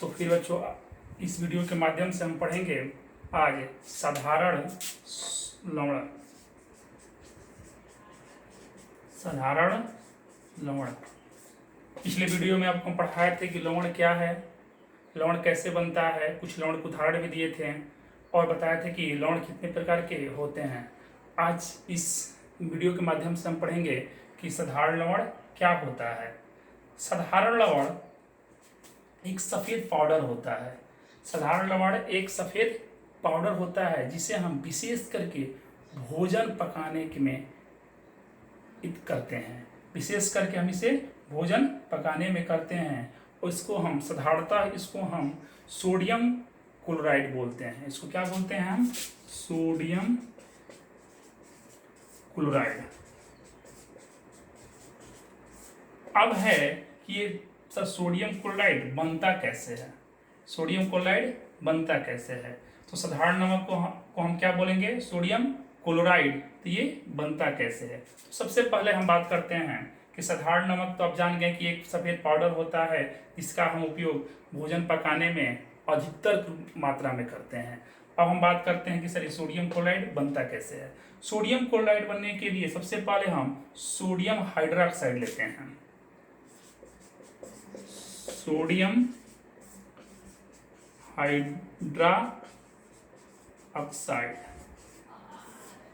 तो फिर बच्चों इस वीडियो के माध्यम से हम पढ़ेंगे आज साधारण लवण। साधारण लवण। पिछले वीडियो में आपको पढ़ाए थे कि लवण क्या है, लवण कैसे बनता है, कुछ लवण के उदाहरण भी दिए थे और बताए थे कि लवण कितने प्रकार के होते हैं। आज इस वीडियो के माध्यम से हम पढ़ेंगे कि साधारण लवण क्या होता है। साधारण लवण एक सफ़ेद पाउडर होता है। साधारण लवण एक सफ़ेद पाउडर होता है जिसे हम विशेष करके भोजन पकाने में करते हैं। विशेष करके हम इसे भोजन पकाने में करते हैं और इसको हम साधारणतः सोडियम क्लोराइड बोलते हैं। इसको क्या बोलते हैं हम? Sodium chloride. अब है कि ये सोडियम क्लोराइड बनता कैसे है। सोडियम क्लोराइड बनता कैसे है? तो साधारण नमक को हम क्या बोलेंगे? Sodium chloride. तो ये बनता कैसे है? तो सबसे पहले हम बात करते हैं कि साधारण नमक तो आप जान गए कि एक सफ़ेद पाउडर होता है जिसका हम उपयोग भोजन पकाने में अधिकतर मात्रा में करते हैं। अब हम बात करते हैं कि सर सोडियम क्लोराइड बनता कैसे है। सोडियम क्लोराइड बनने के लिए सबसे पहले हम सोडियम हाइड्रोक्साइड लेते हैं। सोडियम हाइड्रोक्साइड,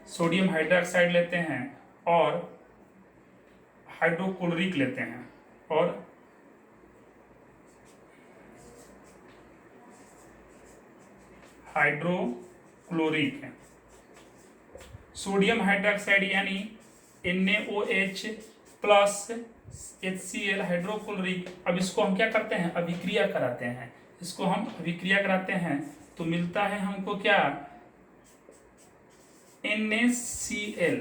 सोडियम हाइड्रोक्साइड लेते हैं और हाइड्रोक्लोरिक लेते हैं और हाइड्रोक्लोरिक है। सोडियम हाइड्रोक्साइड यानी NaOH प्लस HCl हाइड्रोक्लोरिक। अब इसको हम क्या करते हैं? अभिक्रिया कराते हैं। इसको हम अभिक्रिया कराते हैं तो मिलता है हमको क्या? NaCl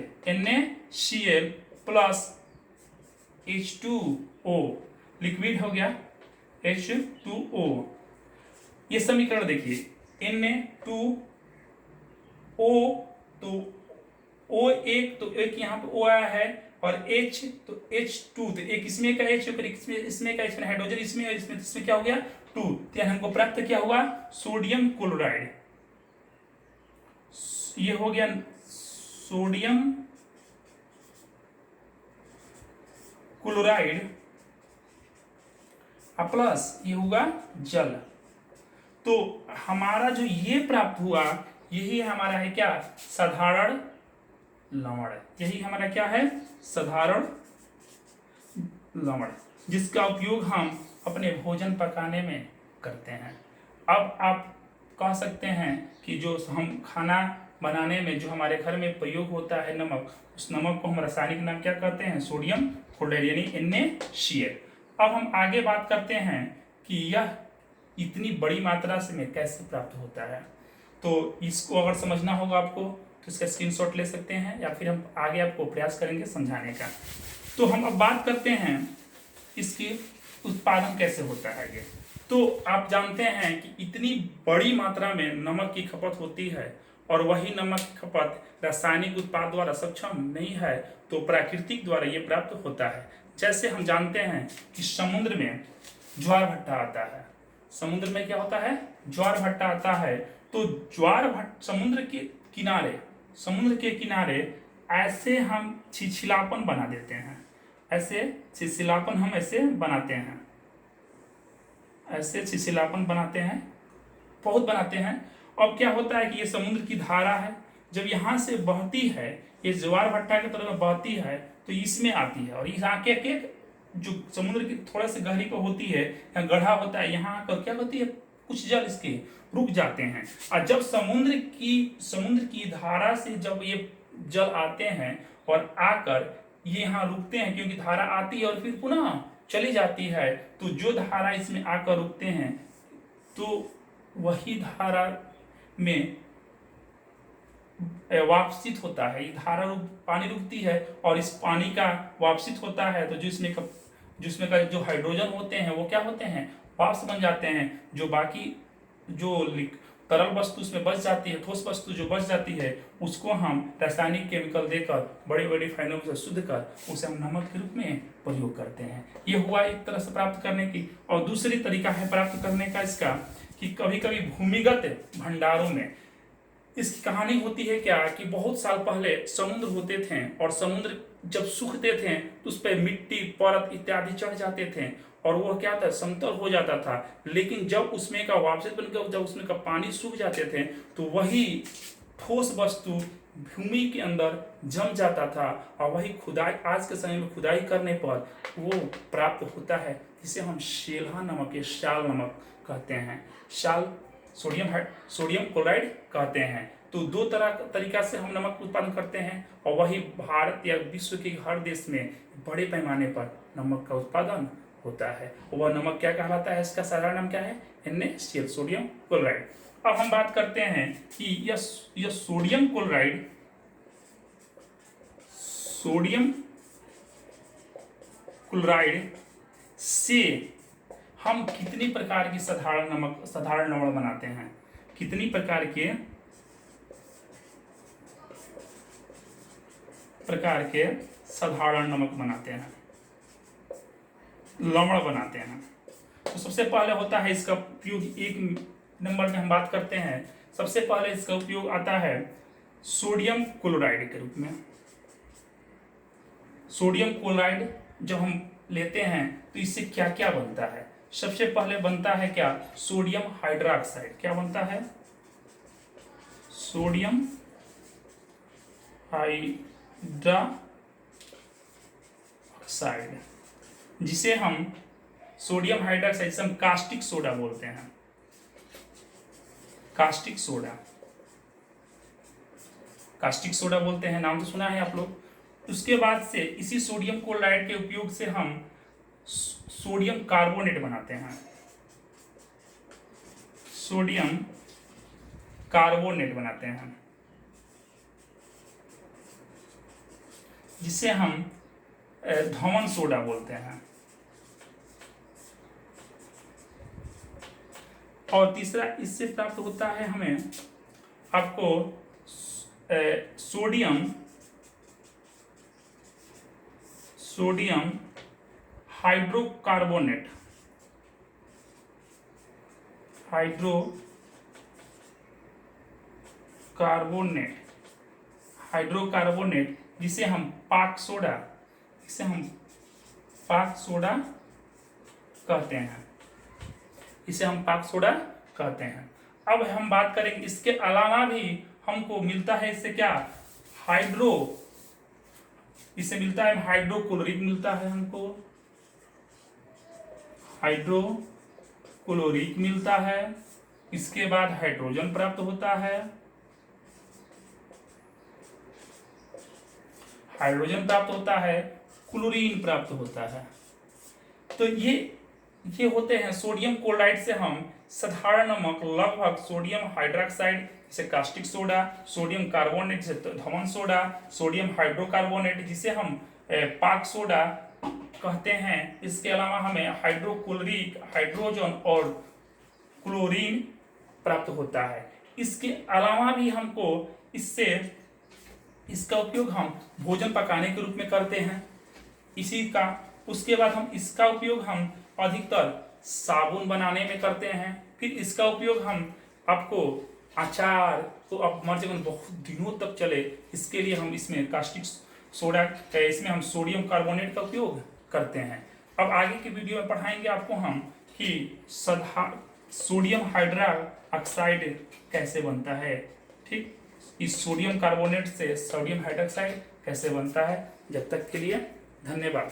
प्लस H2O, लिक्विड हो गया H2O। ये समीकरण देखिए, Na2O तो O एक, तो एक यहाँ पे O आया है और H तो H2, तो एक इसमें का H और इसमें का H, हाइड्रोजन इसमें और इसमें क्या हो गया? 2। तो हमको प्राप्त क्या हुआ? Sodium chloride. ये हो गया सोडियम क्लोराइड प्लस ये होगा जल। तो हमारा जो ये प्राप्त हुआ यही हमारा है क्या? साधारण लवण। यही हमारा क्या है? साधारण लवण, जिसका उपयोग हम अपने भोजन पकाने में करते हैं। अब आप कह सकते हैं कि जो हम खाना बनाने में जो हमारे घर में प्रयोग होता है नमक, उस नमक को हम रासायनिक नाम क्या कहते हैं? सोडियम क्लोराइड यानी NaCl। अब हम आगे बात करते हैं कि यह इतनी बड़ी मात्रा से में कैसे प्राप्त होता है। तो इसको अगर समझना होगा आपको तो इसका स्क्रीनशॉट ले सकते हैं या फिर हम आगे आपको प्रयास करेंगे समझाने का। तो हम अब बात करते हैं इसके उत्पादन कैसे होता है ये। तो आप जानते हैं कि इतनी बड़ी मात्रा में नमक की खपत होती है और वही नमक की खपत रासायनिक उत्पाद द्वारा सक्षम नहीं है तो प्राकृतिक द्वारा ये प्राप्त होता है। जैसे हम जानते हैं कि समुद्र में ज्वार भट्टा आता है। समुद्र में क्या होता है? ज्वार भट्टा आता है। तो ज्वार भट्टा समुद्र के किनारे ऐसे हम छिछिलापन बना देते हैं। ऐसे छिछिलापन हम ऐसे बनाते हैं, ऐसे छिछिलापन बनाते हैं, बहुत बनाते हैं। अब क्या होता है कि ये समुद्र की धारा है, जब यहाँ से बहती है, ये ज्वार भट्टा की तरफ बहती है तो इसमें आती है और इस आके के जो समुद्र की थोड़ा सी गहरी पर होती है, यहाँ गड्ढा होता है, यहाँ आकर क्या होती है? कुछ जल इसके रुक जाते हैं। और जब समुद्र की धारा से जब ये जल आते हैं और आकर ये यहाँ रुकते हैं, क्योंकि धारा आती है और फिर पुनः चली जाती है, तो जो धारा इसमें आकर रुकते हैं तो वही धारा में वापसित होता है। ये धारा पानी रुकती है और इस पानी का वापसित होता है तो जिसमें का जो हाइड्रोजन होते हैं वो क्या होते हैं? वाष्प बन जाते हैं। जो बाकी जो तरल वस्तु उसमें बच जाती है, ठोस वस्तु जो बच जाती है उसको हम रासायनिक केमिकल देकर बड़े बड़े फाइनों से शुद्ध कर उसे हम नमक के रूप में प्रयोग करते हैं। ये हुआ एक तरह से प्राप्त करने की। और दूसरी तरीका है प्राप्त करने का इसका कि कभी कभी भूमिगत भंडारों में इसकी कहानी होती है क्या कि बहुत साल पहले समुद्र होते थे और समुद्र जब सूखते थे तो उस पर मिट्टी परत इत्यादि चढ़ जाते थे और वह क्या था समतल हो जाता था। लेकिन जब उसमें का वापस बनकर जब उसमें का पानी सूख जाते थे तो वही ठोस वस्तु भूमि के अंदर जम जाता था और वही खुदाई आज के समय में खुदाई करने पर वो प्राप्त होता है, जिसे हम शेल्हा नमक या शाल नमक कहते हैं। शाल सोडियम क्लोराइड कहते हैं। तो दो तरीका से हम नमक उत्पादन करते हैं और वही भारत या विश्व के हर देश में बड़े पैमाने पर नमक का उत्पादन होता है। वह नमक क्या कहलाता है, इसका साधारण नाम क्या है, NaCl, सोडियम क्लोराइड। अब हम बात करते हैं कि यह सोडियम क्लोराइड से हम कितनी प्रकार की साधारण लवण बनाते हैं, कितनी प्रकार के साधारण नमक बनाते हैं, लवण बनाते हैं। तो सबसे पहले होता है इसका उपयोग, एक नंबर में हम बात करते हैं, सबसे पहले इसका उपयोग आता है सोडियम क्लोराइड के रूप में। सोडियम क्लोराइड जब हम लेते हैं तो इससे क्या क्या बनता है, सबसे पहले बनता है क्या, सोडियम हाइड्रोक्साइड। क्या बनता है, सोडियम हाइड्रोक्साइड, जिसे हम सोडियम हाइड्रोक्साइड से हम कास्टिक सोडा बोलते हैं, कास्टिक सोडा बोलते हैं, नाम तो सुना है आप लोग। उसके बाद से इसी सोडियम क्लोराइड के उपयोग से हम सोडियम कार्बोनेट बनाते हैं, सोडियम कार्बोनेट बनाते हैं, जिसे हम धमन सोडा बोलते हैं। और तीसरा इससे प्राप्त होता है हमें आपको सोडियम हाइड्रोकार्बोनेट, जिसे हम पाक सोडा कहते हैं, अब हम बात करेंगे इसके अलावा भी हमको मिलता है इससे क्या, इससे मिलता है हाइड्रोक्लोरिक मिलता है, हमको हाइड्रोक्लोरिक मिलता है। इसके बाद हाइड्रोजन प्राप्त होता है, क्लोरीन प्राप्त होता है। तो ये होते हैं सोडियम क्लोराइड से हम साधारण नमक लगभग सोडियम हाइड्रोक्साइड जैसे कास्टिक सोडा, सोडियम कार्बोनेट जैसे धमन सोडा, सोडियम हाइड्रोकार्बोनेट जिसे हम पाक सोडा कहते हैं। इसके अलावा हमें हाइड्रोक्लोरिक, हाइड्रोजन और क्लोरीन प्राप्त होता है। इसके अलावा भी हमको इसका उपयोग हम भोजन पकाने के रूप में करते हैं उसके बाद हम इसका उपयोग हम अधिकतर साबुन बनाने में करते हैं। फिर इसका उपयोग हम आपको अचार तो अब हमारे जीवन बहुत दिनों तक चले, इसके लिए हम इसमें कास्टिक सोडा, इसमें हम सोडियम कार्बोनेट का उपयोग करते हैं। अब आगे की वीडियो में पढ़ाएंगे आपको हम कि सोडियम हाइड्रोक्साइड कैसे बनता है, ठीक, इस सोडियम कार्बोनेट से सोडियम हाइड्रोक्साइड कैसे बनता है। जब तक के लिए धन्यवाद।